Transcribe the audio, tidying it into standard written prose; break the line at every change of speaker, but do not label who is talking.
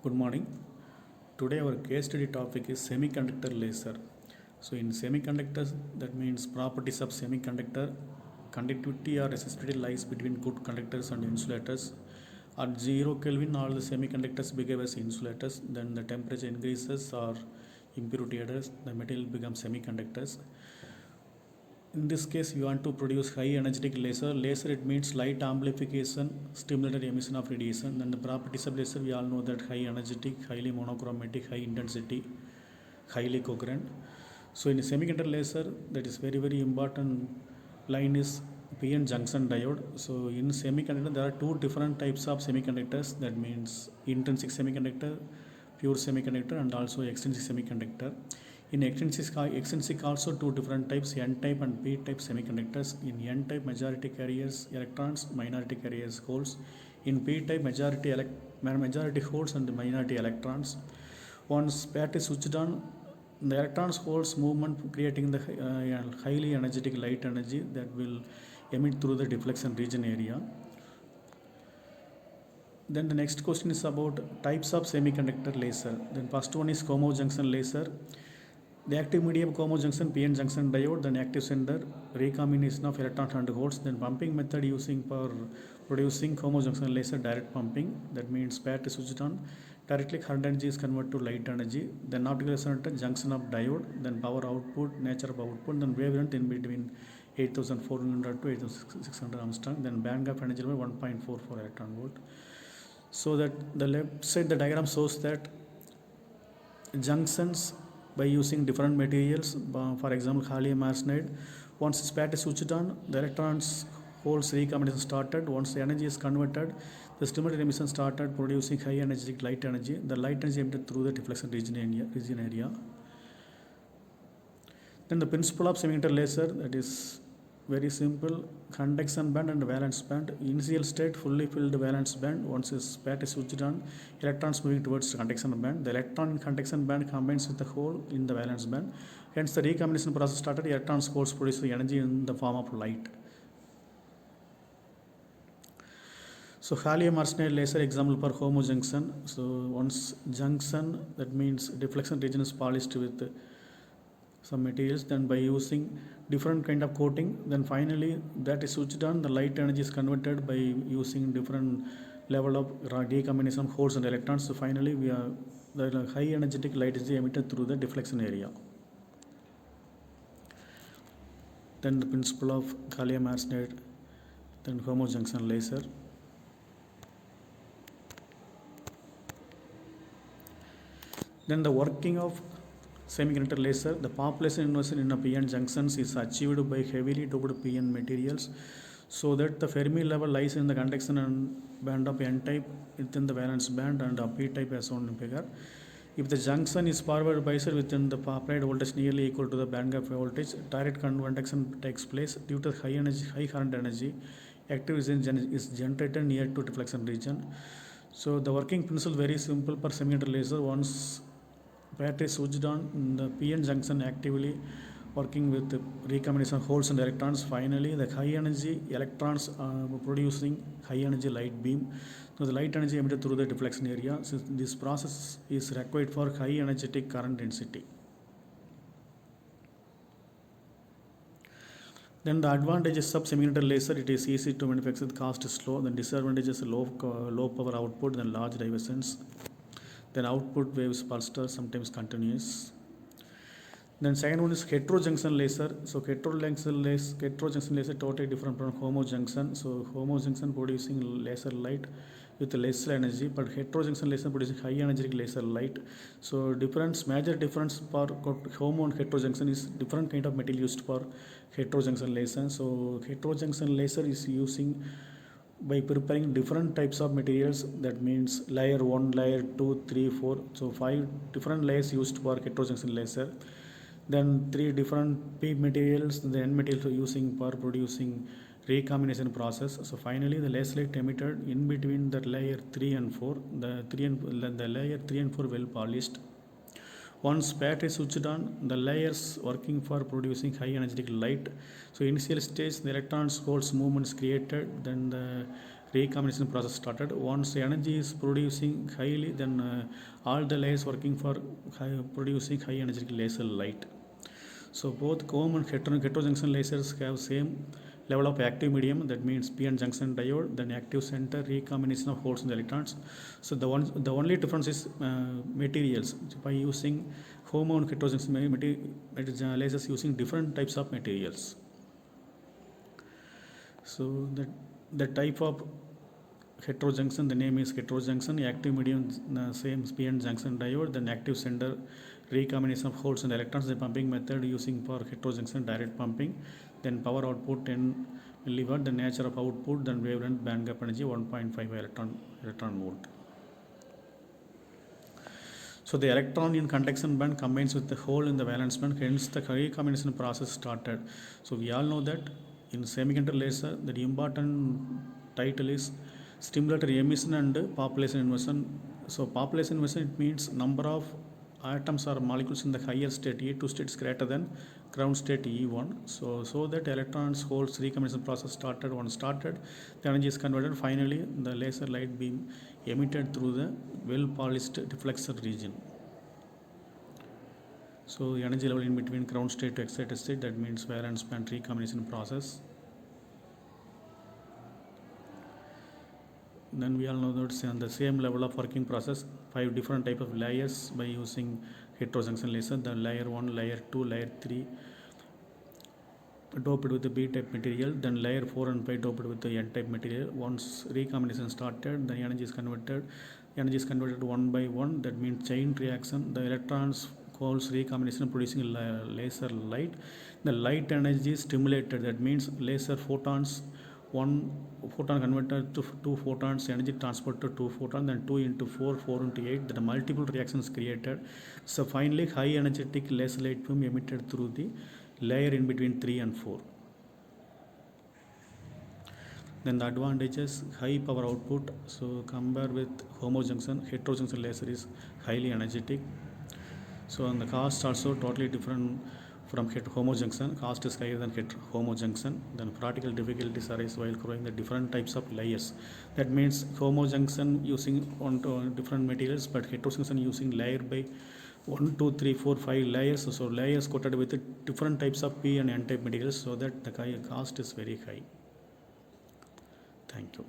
Good morning. Today our case study topic is semiconductor laser. So in semiconductors, that means properties of semiconductor, conductivity or resistivity lies between good conductors and insulators. At 0 Kelvin, all the semiconductors behave as insulators. Then the temperature increases or impurities, the material becomes semiconductors. In this case, you want to produce high energetic laser. Laser, it means light amplification, stimulated emission of radiation. Then the properties of laser, we all know that high energetic, highly monochromatic, high intensity, highly coherent. So in a semiconductor laser, that is very important line is PN junction diode. So in semiconductor, there are two different types of semiconductors. That means intrinsic semiconductor, pure semiconductor, and also extrinsic semiconductor. In extrinsic also two different types, N-type and P-type semiconductors. In N-type, majority carriers electrons, minority carriers holes. In P-type, majority holes and minority electrons. Once battery is switched on, the electrons holes movement creating the highly energetic light energy that will emit through the deflection region area. Then the next question is about types of semiconductor laser. Then first one is homojunction laser. The active medium homojunction PN junction diode, then active sender, recombination of electrons and holes, then pumping method using for producing homojunction laser direct pumping. That means battery switched on, directly current energy is converted to light energy, then optical resonant junction of diode, then power output, nature of output, then wavelength in between 8400 to 8600 Armstrong, then band gap energy level 1.44 electron volt. So that the left side the diagram shows that junctions by using different materials, for example gallium arsenide. Once this battery is switched on, the electrons holes recombination started. Once the energy is converted, the stimulated emission started producing high energetic light energy. The light energy emitted through the deflection region area. Then the principle of semiconductor laser, that is very simple. Conduction band and valence band. Initial state fully filled valence band. Once this battery switched on, electrons moving towards the conduction band. The electron in conduction band combines with the hole in the valence band. Hence the recombination process started. Electrons holes produce the energy in the form of light. So gallium arsenide laser example for homojunction. So once junction, that means deflection region is polished with some materials, then by using different kind of coating, then finally that is switched on, the light energy is converted by using different level of recombination of holes and electrons. So finally we are the high energetic light is emitted through the deflection area. Then the principle of gallium arsenide, then homojunction laser. Then the working of semiconductor laser, the population inversion in a PN junctions is achieved by heavily doped PN materials, so that the Fermi level lies in the conduction and band of N-type within the valence band and P-type as shown in figure. If the junction is forward biased within the applied voltage nearly equal to the band gap voltage, direct conduction takes place due to high current energy. Active is generated near to deflection region. So the working principle very simple for semiconductor laser. Once battery switched on, the PN junction actively working with the recombination of holes and electrons. Finally the high energy electrons are producing high energy light beam. So the light energy emitted through the deflection area. So this process is required for high energetic current density. Then the advantages of semiconductor laser, it is easy to manufacture, the cost is low. Then disadvantages, low power output, then large divergence. Then output waves pulsar, sometimes continuous. Then second one is heterojunction laser. So heterojunction laser totally different from homojunction. So homojunction producing laser light with less energy, but heterojunction laser producing high energetic laser light. So major difference for homo and heterojunction is different kind of material used for heterojunction laser. So heterojunction laser is using by preparing different types of materials, that means layer 1, layer 2, 3, 4, so 5 different layers used for heterojunction laser. Then 3 different P materials, the N materials are using for producing recombination process. So finally the laser light emitted in between the layer 3 and 4, the layer 3 and 4 well polished. Once battery switched on, the layers working for producing high energetic light. So initial stage, the electrons holes movement is created, then the recombination process started. Once energy is producing highly, then all the layers working for producing high energetic laser light. So both comb and heterojunction lasers have same level of active medium, that means p-n junction diode, then active center, recombination of holes and electrons. So the only difference is materials. By using homo and heterojunction lasers using different types of materials. So the type of heterojunction, the name is heterojunction, active medium, same p-n junction diode, then active center, recombination of holes and electrons. The pumping method using for heterojunction, direct pumping, then power output 10 milliwatt, the nature of output, then wavelength, band gap energy 1.5 electron volt. So the electron in conduction band combines with the hole in the valence band, hence the recombination process started. So we all know that in semiconductor laser, the important title is stimulator emission and population inversion. So population inversion, it means number of atoms or molecules in the higher state E2 state is greater than ground state E1. So that electrons, holes, recombination process started. Once started, the energy is converted. Finally, the laser light beam emitted through the well polished reflector region. So the energy level in between ground state to excited state, that means valence band recombination process. Then we all know that on the same level of working process, 5 different type of layers by using heterojunction laser. The layer 1, layer 2, layer 3 doped with the B type material, then layer 4 and 5 doped with the N type material. Once recombination started, the energy is converted one by one, that means chain reaction. The electrons, holes, recombination producing laser light. The light energy is stimulated, that means laser photons, one photon converted to 2 photons, energy transport to 2 photons, then 2 into 4, 4 into 8, then multiple reactions created. So finally high energetic laser light beam emitted through the layer in between 3 and 4. Then the advantages, high power output. So compared with homojunction, heterojunction laser is highly energetic. So and the cost also totally different from homojunction. Cost is higher than homojunction. Then practical difficulties arise while growing the different types of layers. That means homojunction using on different materials, but heterojunction using layer by 1, 2, 3, 4, 5 layers. So layers coated with different types of P and N type materials, so that the cost is very high. Thank you.